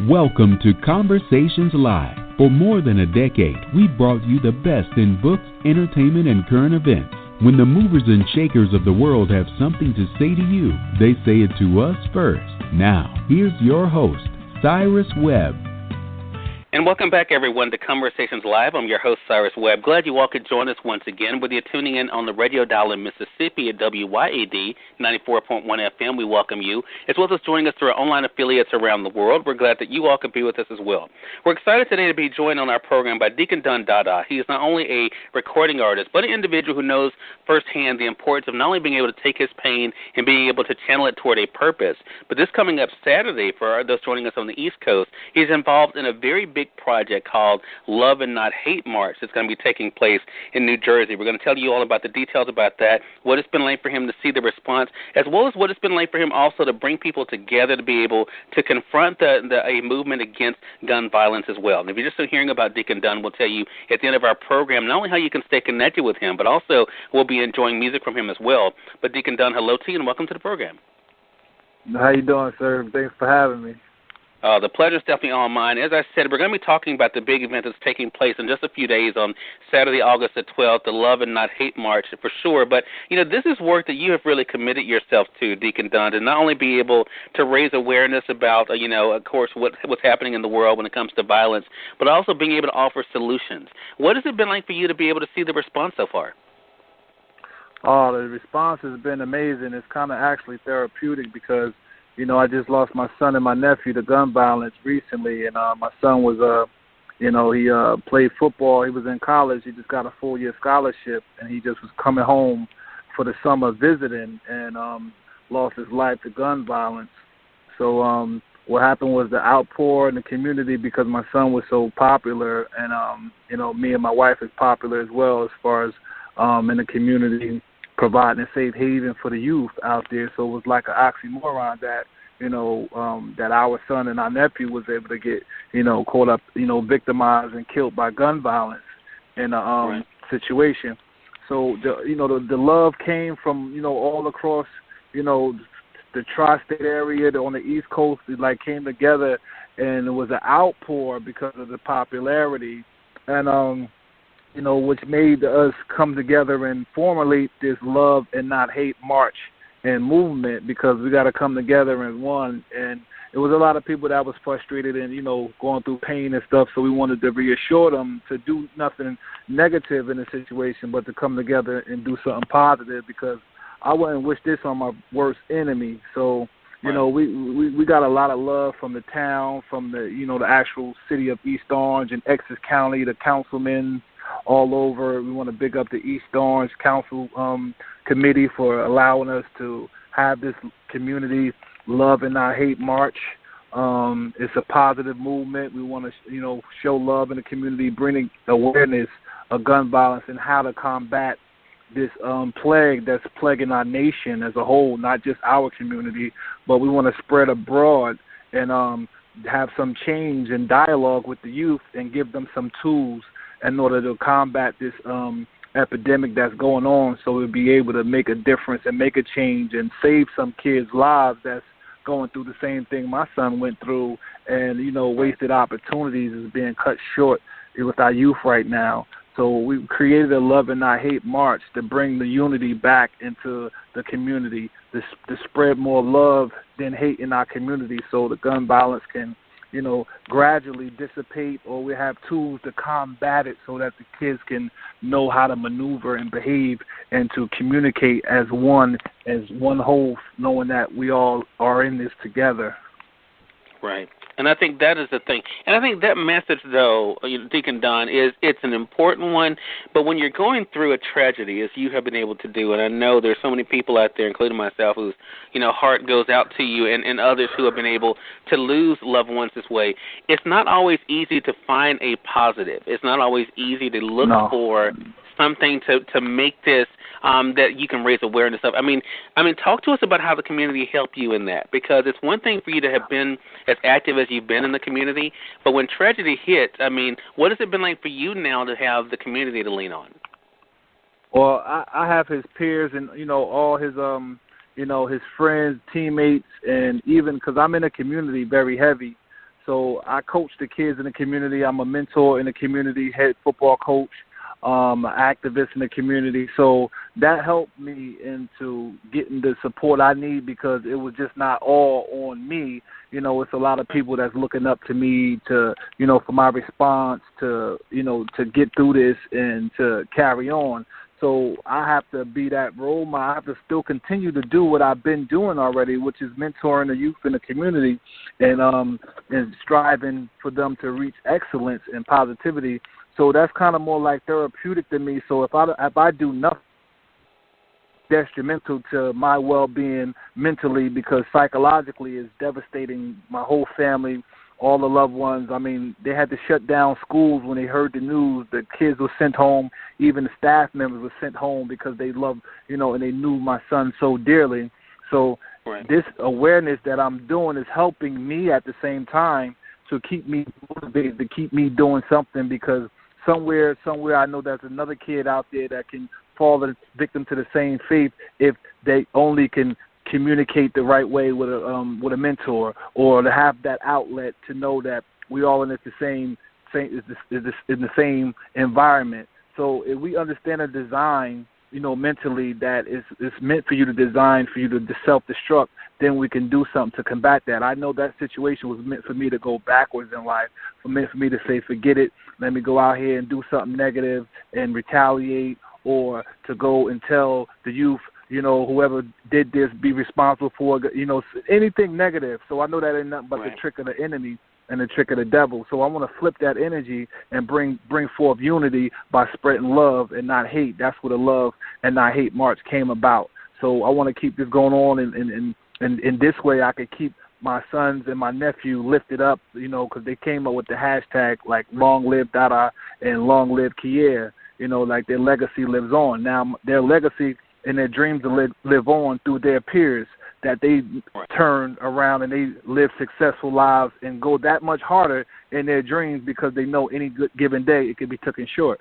Welcome to Conversations Live. For more than a decade, we've brought you the best in books, entertainment, and current events. When the movers and shakers of the world have something to say to you, they say it to us first. Now, here's your host, Cyrus Webb. And welcome back, everyone, to Conversations Live. I'm your host, Cyrus Webb. Glad you all could join us once again. Whether you're tuning in on the radio dial in Mississippi at WYAD 94.1 FM, we welcome you, as well as joining us through our online affiliates around the world. We're glad that you all could be with us as well. We're excited today to be joined on our program by Deacon Don Dy-Dy. He is not only a recording artist, but an individual who knows firsthand the importance of not only being able to take his pain and being able to channel it toward a purpose, but this coming up Saturday, for those joining us on the East Coast, he's involved in a very big project called Love and Not Hate March that's going to be taking place in New Jersey. We're going to tell you all about the details about that, what it's been like for him to see the response, as well as what it's been like for him also to bring people together to be able to confront a movement against gun violence as well. And if you're just hearing about Deacon Don, we'll tell you at the end of our program not only how you can stay connected with him, but also we'll be enjoying music from him as well. But Deacon Don, hello to you and welcome to the program. How you doing, sir? Thanks for having me. The pleasure is definitely all mine. As I said, we're going to be talking about the big event that's taking place in just a few days on Saturday, August the 12th, the Love and Not Hate March for sure. But, this is work that you have really committed yourself to, Deacon Don, to not only be able to raise awareness about, of course, what's happening in the world when it comes to violence, but also being able to offer solutions. What has it been like for you to be able to see the response so far? Oh, the response has been amazing. It's kind of actually therapeutic because I just lost my son and my nephew to gun violence recently, and my son was, he played football. He was in college. He just got a full-year scholarship, and he just was coming home for the summer visiting and lost his life to gun violence. So what happened was the outpour in the community because my son was so popular, and, me and my wife is popular as well as far as in the community, providing a safe haven for the youth out there. So it was like an oxymoron that, that our son and our nephew was able to get, caught up, victimized and killed by gun violence in a right. situation. So, the love came from, all across, the tri-state area on the East Coast. It, came together, and it was an outpour because of the popularity. And, which made us come together and formulate this Love and Not Hate March and movement because we got to come together as one. And it was a lot of people that was frustrated and, going through pain and stuff, so we wanted to reassure them to do nothing negative in the situation but to come together and do something positive because I wouldn't wish this on my worst enemy. So, we got a lot of love from the town, from the, the actual city of East Orange and Essex County, the councilmen, all over. We want to big up the East Orange Council Committee for allowing us to have this community Love and Not Hate March. It's a positive movement. We want to, show love in the community, bringing awareness of gun violence and how to combat this plague that's plaguing our nation as a whole, not just our community, but we want to spread abroad and have some change and dialogue with the youth and give them some tools in order to combat this epidemic that's going on so we'll be able to make a difference and make a change and save some kids' lives that's going through the same thing my son went through and, wasted opportunities is being cut short with our youth right now. So we created a Love and Not Hate March to bring the unity back into the community, to spread more love than hate in our community so the gun violence can gradually dissipate, or we have tools to combat it so that the kids can know how to maneuver and behave and to communicate as one whole, knowing that we all are in this together. Right. And I think that is the thing. And I think that message, though, Deacon Don, it's an important one. But when you're going through a tragedy, as you have been able to do, and I know there's so many people out there, including myself, whose heart goes out to you, and others who have been able to lose loved ones this way, it's not always easy to find a positive. It's not always easy to look for something to make this that you can raise awareness of. I mean, talk to us about how the community helped you in that, because it's one thing for you to have been as active as you've been in the community, but when tragedy hits, what has it been like for you now to have the community to lean on? Well, I have his peers and all his his friends, teammates, and even because I'm in a community very heavy, So I coach the kids in the community. I'm a mentor in the community, head football coach, an activist in the community. So that helped me into getting the support I need because it was just not all on me. You know, it's a lot of people that's looking up to me to, you know, for my response to, you know, to get through this and to carry on. So I have to be that role model. I have to still continue to do what I've been doing already, which is mentoring the youth in the community and striving for them to reach excellence and positivity. So that's kind of more like therapeutic to me. So if I do nothing detrimental to my well-being mentally, because psychologically it's devastating my whole family, all the loved ones. I mean, they had to shut down schools when they heard the news. The kids were sent home. Even the staff members were sent home because they loved, you know, and they knew my son so dearly. So this awareness that I'm doing is helping me at the same time to keep me motivated, to keep me doing something, because somewhere I know there's another kid out there that can fall victim to the same fate if they only can communicate the right way with a mentor, or to have that outlet to know that we all in the same environment. So if we understand a design, you know, mentally that it's meant for you to design for you to self-destruct, then we can do something to combat that. I know that situation was meant for me to go backwards in life, meant for me to say, forget it, let me go out here and do something negative and retaliate, or to go and tell the youth, you know, whoever did this, be responsible for, you know, anything negative. So I know that ain't nothing but the trick of the enemy and the trick of the devil. So I want to flip that energy and bring forth unity by spreading love and not hate. That's where the Love and Not Hate March came about. So I want to keep this going on, and in this way I could keep my sons and my nephew lifted up, you know, because they came up with the hashtag like Long Live Dada and Long Live Kier. You know, like their legacy lives on. Now their legacy and their dreams live on through their peers, that they turn around and they live successful lives and go that much harder in their dreams because they know any given day it could be taken short.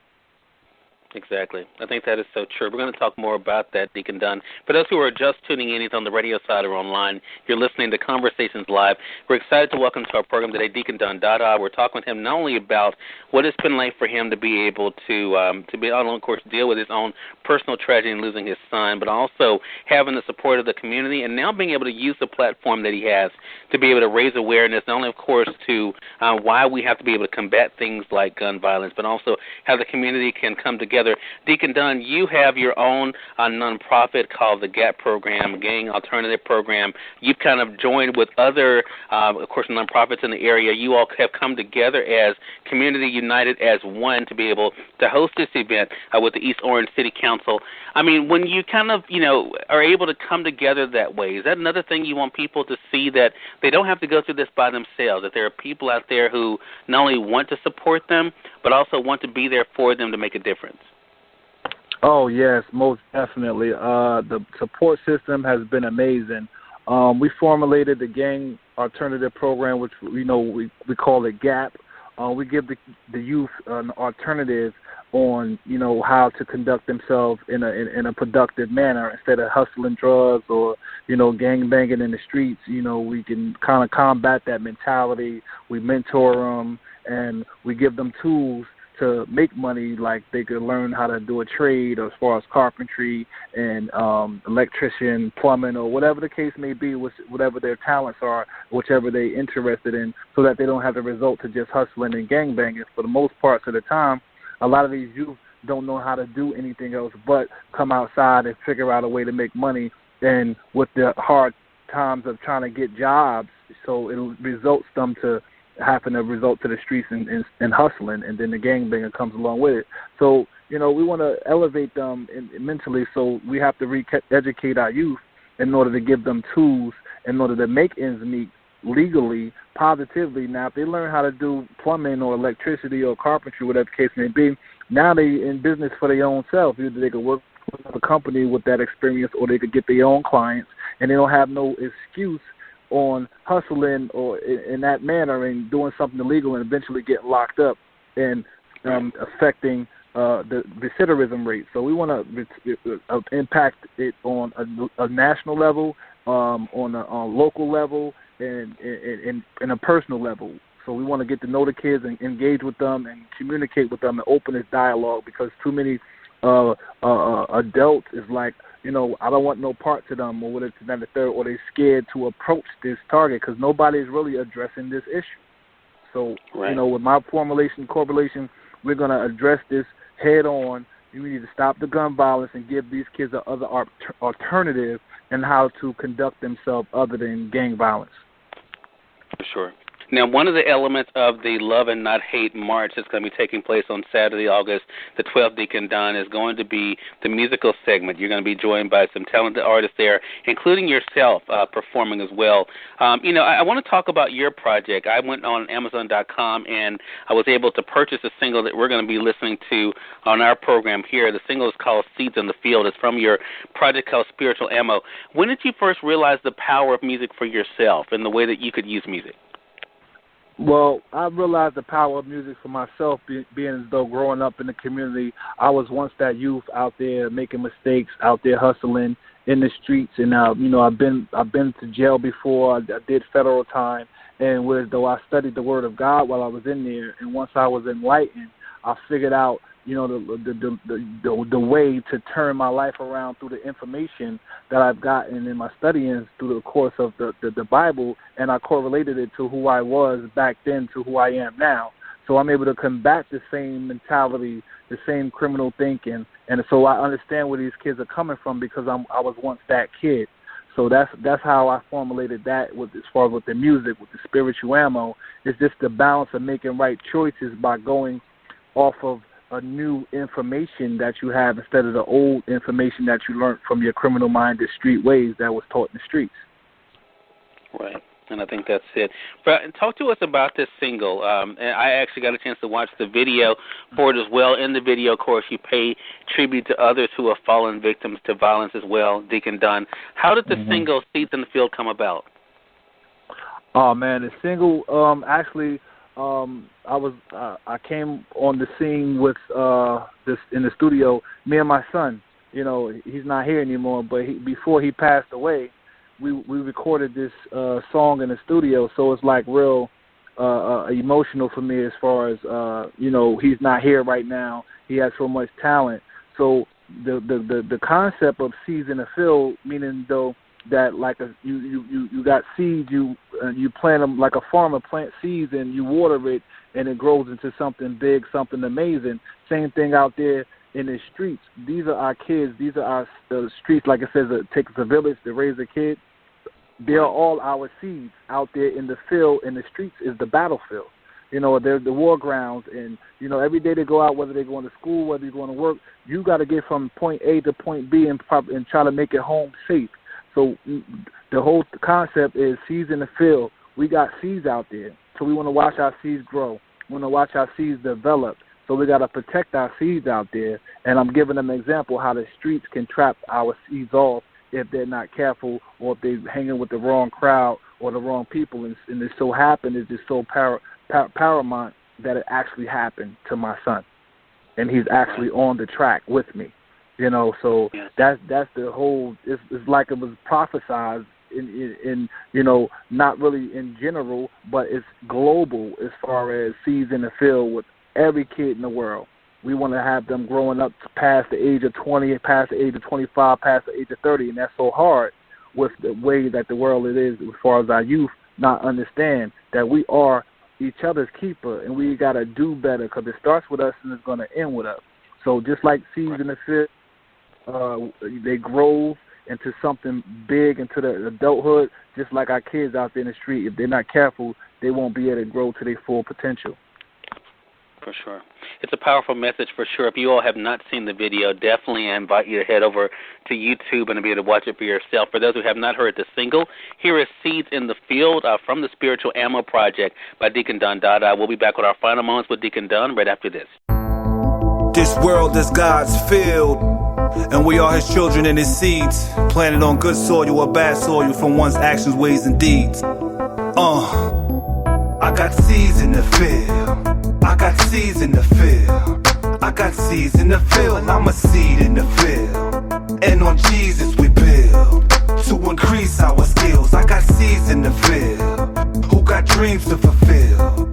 Exactly. I think that is so true. We're going to talk more about that, Deacon Don. For those who are just tuning in, either on the radio side or online, you're listening to Conversations Live. We're excited to welcome to our program today Deacon Don Dy-Dy. We're talking with him not only about what it's been like for him to be able to be able to, of course, deal with his own personal tragedy in losing his son, but also having the support of the community and now being able to use the platform that he has to be able to raise awareness, not only, of course, to why we have to be able to combat things like gun violence, but also how the community can come together. Deacon Don, you have your own nonprofit called the GAP program, a gang alternative program. You've kind of joined with other, of course, nonprofits in the area. You all have come together as Community United as one to be able to host this event with the East Orange City Council. I mean, when you kind of, you know, are able to come together that way, is that another thing you want people to see, that they don't have to go through this by themselves, that there are people out there who not only want to support them, but also want to be there for them to make a difference? Oh, yes, most definitely. The support system has been amazing. We formulated the gang alternative program, which, you know, we call it GAP. We give the youth an alternative on, you know, how to conduct themselves in a productive manner instead of hustling drugs or, you know, gang banging in the streets. You know, we can kind of combat that mentality. We mentor them and we give them tools to make money, like they could learn how to do a trade as far as carpentry and electrician, plumbing, or whatever the case may be, whatever their talents are, whichever they're interested in, so that they don't have to result to just hustling and gangbanging. For the most parts of the time, a lot of these youth don't know how to do anything else but come outside and figure out a way to make money, and with the hard times of trying to get jobs, so it results them to having to result to the streets and hustling, and then the gangbanger comes along with it. So, you know, we want to elevate them mentally, so we have to educate our youth in order to give them tools in order to make ends meet legally, positively. Now, if they learn how to do plumbing or electricity or carpentry, whatever the case may be, now they in business for their own self. Either they could work with a company with that experience, or they could get their own clients, and they don't have no excuse on hustling or in that manner and doing something illegal and eventually getting locked up and affecting the recidivism rate. So we want to impact it on a national level, on a local level, and a personal level. So we want to get to know the kids and engage with them and communicate with them and open this dialogue, because too many adults is like, I don't want no part to them, or whatever, that, the third, or they're scared to approach this target because nobody's really addressing this issue. So, right. With my formulation, correlation, we're going to address this head on. We need to stop the gun violence and give these kids another alternative in how to conduct themselves other than gang violence. For sure. Now, one of the elements of the Love and Not Hate March that's going to be taking place on Saturday, August the 12th, Deacon Don, is going to be the musical segment. You're going to be joined by some talented artists there, including yourself performing as well. I want to talk about your project. I went on Amazon.com, and I was able to purchase a single that we're going to be listening to on our program here. The single is called Seeds in the Field. It's from your project called Spiritual Ammo. When did you first realize the power of music for yourself and the way that you could use music? Well, I realized the power of music for myself, being as though growing up in the community, I was once that youth out there making mistakes, out there hustling in the streets, and I've been to jail before. I did federal time, and though I studied the Word of God while I was in there, and once I was enlightened, I figured out the way to turn my life around through the information that I've gotten in my studying through the course of the Bible, and I correlated it to who I was back then to who I am now. So I'm able to combat the same mentality, the same criminal thinking, and so I understand where these kids are coming from because I was once that kid. So that's how I formulated that as far as with the music, with the spiritual ammo. It's just the balance of making right choices by going off of a new information that you have instead of the old information that you learned from your criminal-minded street ways that was taught in the streets. Right, and I think that's it. But talk to us about this single. And I actually got a chance to watch the video for it as well. In the video, of course, you pay tribute to others who have fallen victims to violence as well, Deacon Don. How did the single Seeds in the Field come about? Oh, man, the single actually... I came on the scene with this in the studio. Me and my son, he's not here anymore, but before he passed away, we recorded this song in the studio. So it's like real emotional for me as far as he's not here right now. He has so much talent. So the concept of seeds in the field, meaning though that like you got seeds, you plant them like a farmer plant seeds and you water it and it grows into something big, something amazing. Same thing out there in the streets. These are our kids. These are the streets. Like it says, it takes a village to raise a kid. They are all our seeds out there in the field. In the streets is the battlefield. They're the war grounds, and every day they go out, whether they're going to school, whether you're going to work, you got to get from point A to point B and try to make it home safe. So the whole concept is seeds in the field. We got seeds out there, so we want to watch our seeds grow. We want to watch our seeds develop. So we got to protect our seeds out there. And I'm giving them an example how the streets can trap our seeds off if they're not careful or if they're hanging with the wrong crowd or the wrong people. And it so happened, it's just so paramount that it actually happened to my son. And he's actually on the track with me. So that's the whole. It's like it was prophesized in not really in general, but it's global as far as seeds in the field with every kid in the world. We want to have them growing up past the age of 20, past the age of 25, past the age of 30, and that's so hard with the way that the world it is as far as our youth not understand that we are each other's keeper and we got to do better because it starts with us and it's going to end with us. So just like seeds in the field, they grow into something big, into the adulthood, just like our kids out there in the street. If they're not careful, they won't be able to grow to their full potential. For sure. It's a powerful message for sure. If you all have not seen the video, definitely I invite you to head over to YouTube and be able to watch it for yourself. For those who have not heard the single, here is Seeds in the Field from the Spiritual Ammo Project by Deacon Don Dy-Dy. We'll be back with our final moments with Deacon Don right after this. This world is God's field, and we are his children and his seeds, planted on good soil or bad soil from one's actions, ways, and deeds. I got seeds in the field. I got seeds in the field. I got seeds in the field, and I'm a seed in the field. And on Jesus we build to increase our skills. I got seeds in the field who got dreams to fulfill.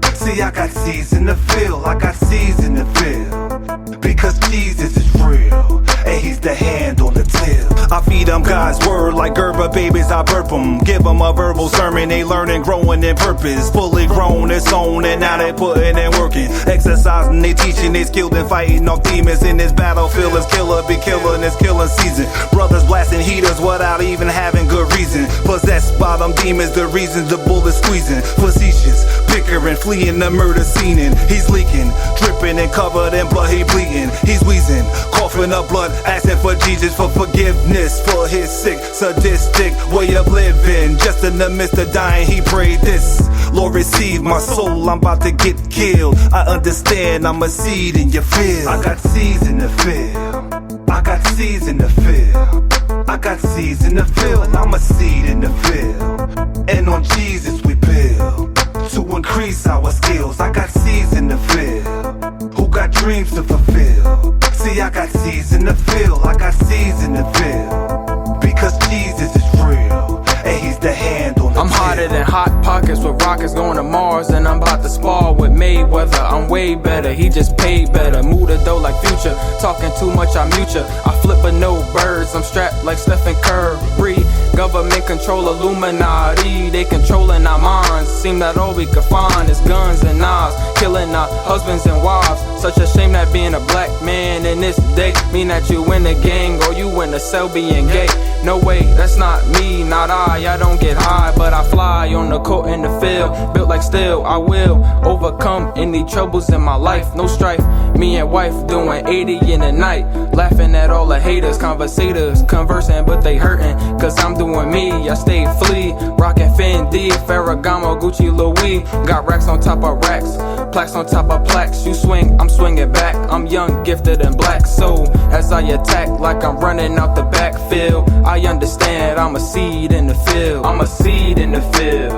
I got seeds in the field, I got seeds in the field. Because Jesus is real, and he's the hand on the till. I feed them God's word like Gerber babies, I burp them. Give them a verbal sermon, they learning, growing in purpose. Fully grown, it's on, and now they putting and working. Exercising, they teaching, they skilled in fighting off demons. In this battlefield, it's killer be killing, it's killing season. Brothers blasting heaters without even having good reason. Possessed by them demons, the reasons the bullets squeezing. Facetious, bickering, fleeing the murder scene. He's leaking, dripping and covered in blood, he bleeding. He's wheezing, coughing up blood, asking for Jesus for forgiveness for his sick, sadistic way of living. Just in the midst of dying, he prayed this: Lord, receive my soul, I'm about to get killed. I understand I'm a seed in your field. I got seeds in the field, I got seeds in the field. I got seeds in the field, and I'm a seed in the field. And on Jesus we build to increase our skills. I got seeds in the field who got dreams to fulfill. See, I got seeds in the field, I got seeds in the field. Because Jesus is real, and he's the hand on the I'm hotter than hot pockets with rockets going to Mars. And I'm about to spar with Mayweather. I'm way better, he just paid better. Move the dough like Future, talking too much, I mute ya. I flip but no birds, I'm strapped like Stephen Curry. Government control Illuminati, they controlling our minds. Seem that all we could find is guns and knives, killing our husbands and wives. Such a shame that being a black man in this day mean that you in the gang or you in the cell being gay. No way, that's not me, not I don't get high, but I fly on the court in the field. Built like steel, I will overcome any troubles in my life. No strife, me and wife doing 80 in the night. Laughing at all the haters, conversators, conversing but they hurting. Cause I'm doing me, I stay flea. Rockin' Fendi, Ferragamo, Gucci, Louis. Got racks on top of racks, plaques on top of plaques. You swing, I'm swinging back. I'm young, gifted, and black. So as I attack like I'm running out the backfield, I understand I'm a seed in the field. I'm a seed in the field.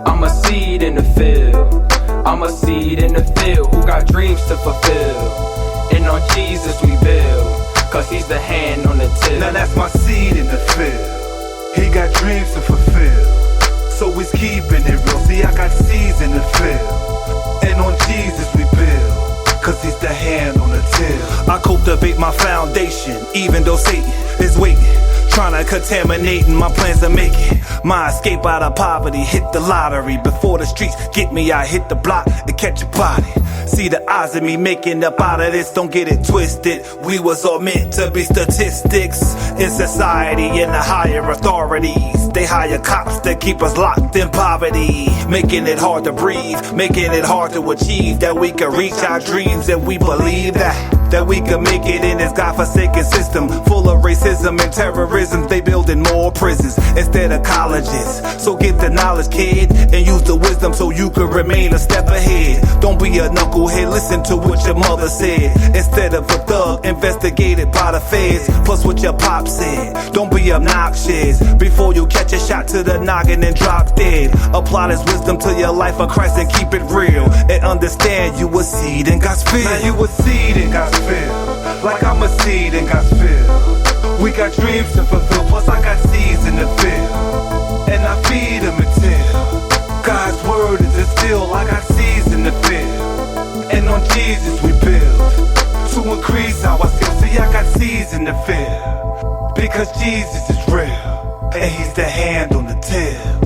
I'm a seed in the field. I'm a seed in the field who got dreams to fulfill. And on Jesus we build, cause he's the hand on the till. Now that's my seed in the field. He got dreams to fulfill, so he's keeping it real. See, I got seeds in the field, and on Jesus we build, cause he's the hand on the till. I cultivate my foundation, even though Satan is waiting, trying to contaminate my plans to make it. My escape out of poverty, hit the lottery. Before the streets get me, I hit the block and catch a body. See the odds of me making up out of this, don't get it twisted. We was all meant to be statistics in society and the higher authorities. They hire cops that keep us locked in poverty, making it hard to breathe, making it hard to achieve. That we can reach our dreams, and we believe that we can make it in this godforsaken system full of racism and terrorism. They building more prisons instead of colleges. So get the knowledge, kid, and use the wisdom so you can remain a step ahead. Don't be a knucklehead, listen to what your mother said. Instead of a thug, investigated by the feds. Plus what your pop said. Don't be obnoxious before you catch a shot to the noggin and drop dead. Apply this wisdom to your life of Christ and keep it real. And understand you a seed in God's field. Now you a seed in God's field, like I'm a seed in God's field. We got dreams to fulfill, plus I got seeds in the field, and I feed them until God's word is instilled. I got seeds in the field, and on Jesus we build to increase our skills. See, I got seeds in the field, because Jesus is real, and he's the hand on the till.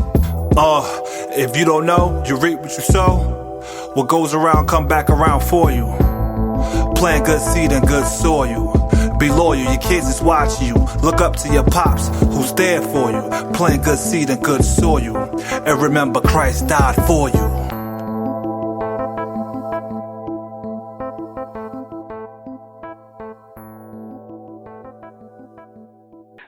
If you don't know, you reap what you sow. What goes around come back around for you. Plant good seed in good soil. Be loyal, your kids is watching you. Look up to your pops, who's there for you. Plant good seed in good soil. And remember, Christ died for you.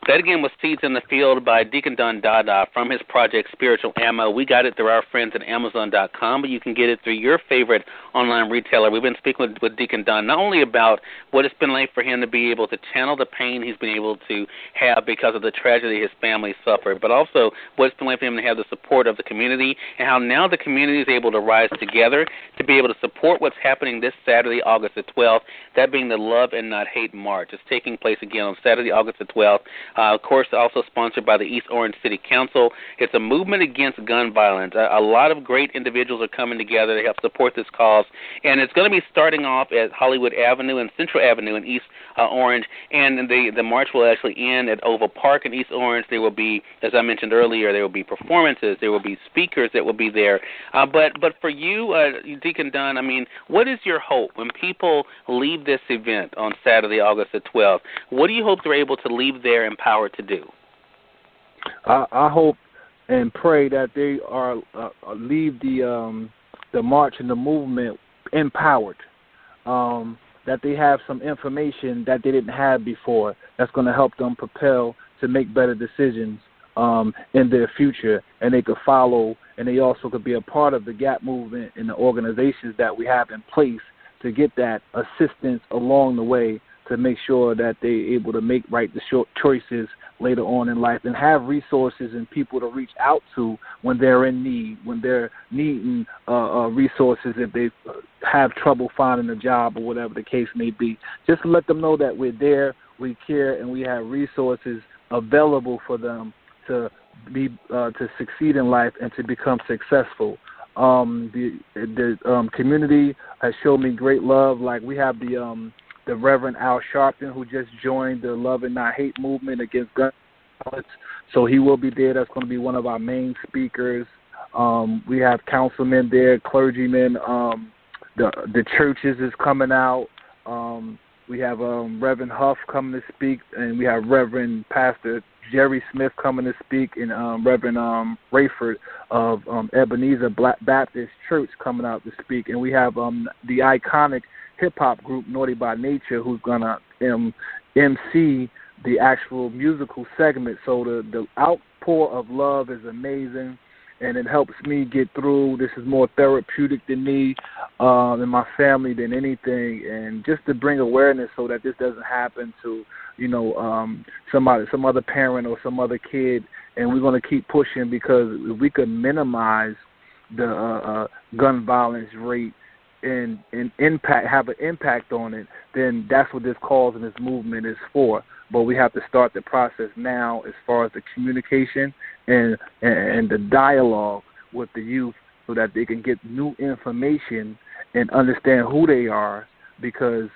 That again was Seeds in the Field by Deacon Don Dy-Dy from his project Spiritual Ammo. We got it through our friends at Amazon.com, but you can get it through your favorite online retailer. We've been speaking with Deacon Don not only about what it's been like for him to be able to channel the pain he's been able to have because of the tragedy his family suffered, but also what it's been like for him to have the support of the community and how now the community is able to rise together to be able to support what's happening this Saturday, August the 12th, that being the Love and Not Hate March. It's taking place again on Saturday, August the 12th. Of course, also sponsored by the East Orange City Council. It's a movement against gun violence. A lot of great individuals are coming together to help support this cause, and it's going to be starting off at Hollywood Avenue and Central Avenue in East Orange, and the march will actually end at Oval Park in East Orange. There will be, as I mentioned earlier, there will be performances, there will be speakers that will be there. But for you, Deacon Don, I mean, what is your hope when people leave this event on Saturday, August the 12th? What do you hope they're able to leave there empowered to do? I hope and pray that they are leave the march and the movement empowered. That they have some information that they didn't have before that's going to help them propel to make better decisions in their future, and they could follow, and they also could be a part of the GAP movement and the organizations that we have in place to get that assistance along the way to make sure that they're able to make right choices later on in life and have resources and people to reach out to when they're in need, when they're needing resources if they have trouble finding a job or whatever the case may be. Just to let them know that we're there, we care, and we have resources available for them to be to succeed in life and to become successful. The community has shown me great love. Like we have the Reverend Al Sharpton, who just joined the Love and Not Hate movement against gun violence. So he will be there. That's going to be one of our main speakers. We have councilmen there, clergymen. The churches is coming out. We have Reverend Huff coming to speak, and we have Reverend Pastor Jerry Smith coming to speak, and Reverend Rayford of Ebenezer Black Baptist Church coming out to speak. And we have the iconic hip-hop group Naughty by Nature, who's going to MC the actual musical segment. So the outpour of love is amazing, and it helps me get through. This is more therapeutic than me and my family than anything, and just to bring awareness so that this doesn't happen to, some other parent or some other kid. And we're going to keep pushing, because if we could minimize the gun violence rate and have an impact on it, then that's what this cause and this movement is for. But we have to start the process now as far as the communication and the dialogue with the youth so that they can get new information and understand who they are, because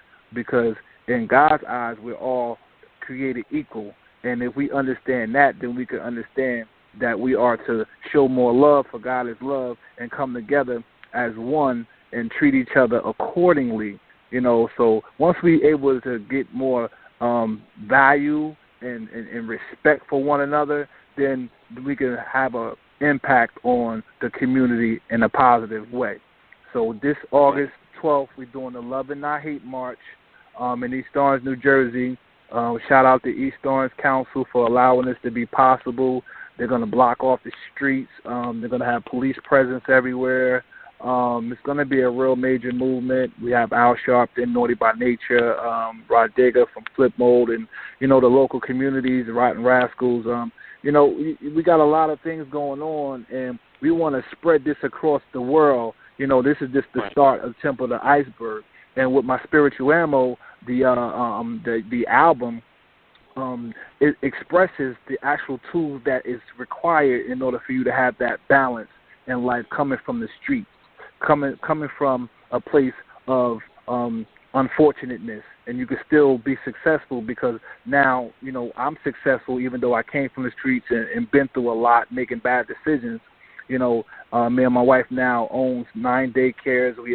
in God's eyes we're all created equal. And if we understand that, then we can understand that we are to show more love, for God is love, and come together as one and treat each other accordingly. So once we're able to get more value and respect for one another, then we can have an impact on the community in a positive way. So this August 12th, we're doing the Love and Not Hate March in East Orange, New Jersey. Shout out to East Orange Council for allowing this to be possible. They're going to block off the streets. They're going to have police presence everywhere. It's going to be a real major movement. We have Al Sharpton, Naughty by Nature, Rod Digger from Flip Mode, and, the local communities, the Rotten Rascals. We got a lot of things going on, and we want to spread this across the world. This is just the start of the tip of the iceberg. And with my spiritual ammo, the album, it expresses the actual tools that is required in order for you to have that balance in life, coming from the streets, coming from a place of unfortunateness, and you can still be successful, because now, I'm successful even though I came from the streets and been through a lot, making bad decisions. Me and my wife now owns 9 daycares. We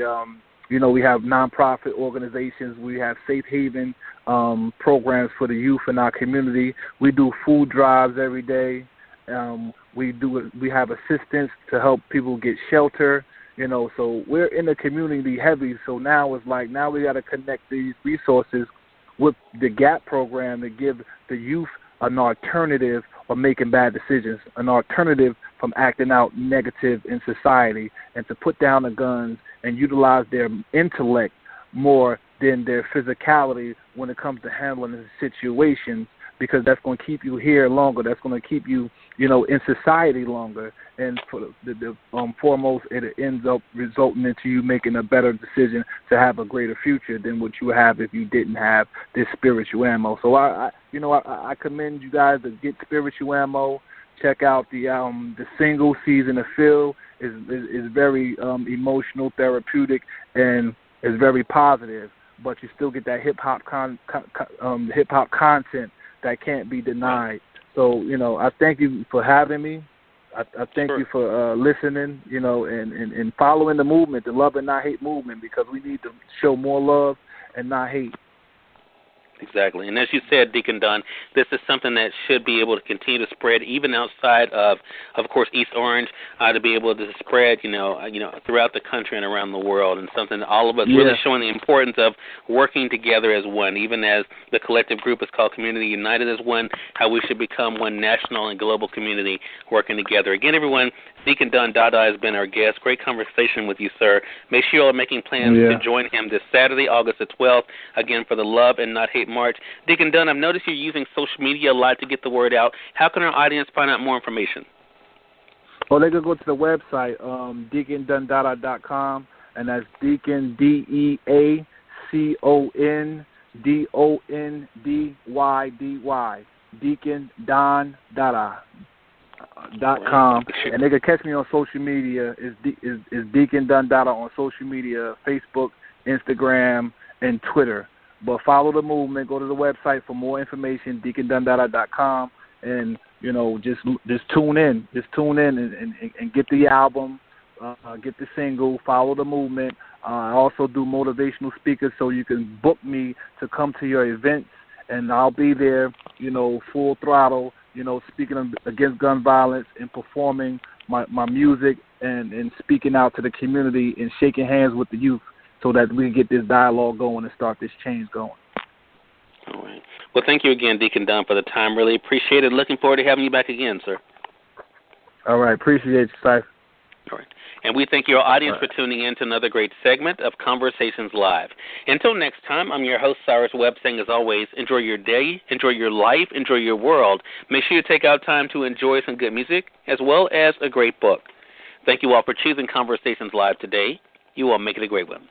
have nonprofit organizations. We have safe haven programs for the youth in our community. We do food drives every day. We have assistance to help people get shelter. So we're in the community heavy. So now it's like, now we got to connect these resources with the GAP program to give the youth an alternative of making bad decisions, an alternative from acting out negative in society, and to put down the guns and utilize their intellect more than their physicality when it comes to handling the situations because that's going to keep you here longer. That's going to keep you, in society longer. And for the foremost, it ends up resulting into you making a better decision to have a greater future than what you would have if you didn't have this spiritual ammo. So I commend you guys to get spiritual ammo. Check out the single Season to Fill is very emotional, therapeutic, and is very positive. But you still get that hip hop content that can't be denied. So I thank you for having me. I thank you for listening, and following the movement, the Love and Not Hate movement, because we need to show more love and not hate. Exactly. And as you said, Deacon Don, this is something that should be able to continue to spread even outside of course, East Orange, to be able to spread, throughout the country and around the world, and something that all of us really showing the importance of working together as one, even as the collective group is called Community United as one, how we should become one national and global community working together. Again, everyone, Deacon Don Dy-Dy has been our guest. Great conversation with you, sir. Make sure you all are making plans to join him this Saturday, August the 12th, again for the Love and Not Hate March. Deacon Don, I've noticed you're using social media a lot to get the word out. How can our audience find out more information? Well, they can go to the website, deacondondydy.com, and that's Deacon, DeaconDonDydy, Deacon Don Dy.com, and they can catch me on social media. Is Deacon Don Dy-Dy on social media, Facebook, Instagram, and Twitter. But follow the movement. Go to the website for more information, DeaconDonDydy.com, and just tune in. Just tune in and get the album, get the single. Follow the movement. I also do motivational speakers, so you can book me to come to your events, and I'll be there. Full throttle. Speaking against gun violence and performing my music and speaking out to the community and shaking hands with the youth, so that we can get this dialogue going and start this change going. All right. Well, thank you again, Deacon Don, for the time. Really appreciate it. Looking forward to having you back again, sir. All right. Appreciate you, Cypher. All right. And we thank your audience for tuning in to another great segment of Conversations Live. Until next time, I'm your host, Cyrus Webb, saying as always, enjoy your day, enjoy your life, enjoy your world. Make sure you take out time to enjoy some good music as well as a great book. Thank you all for choosing Conversations Live today. You all make it a great one.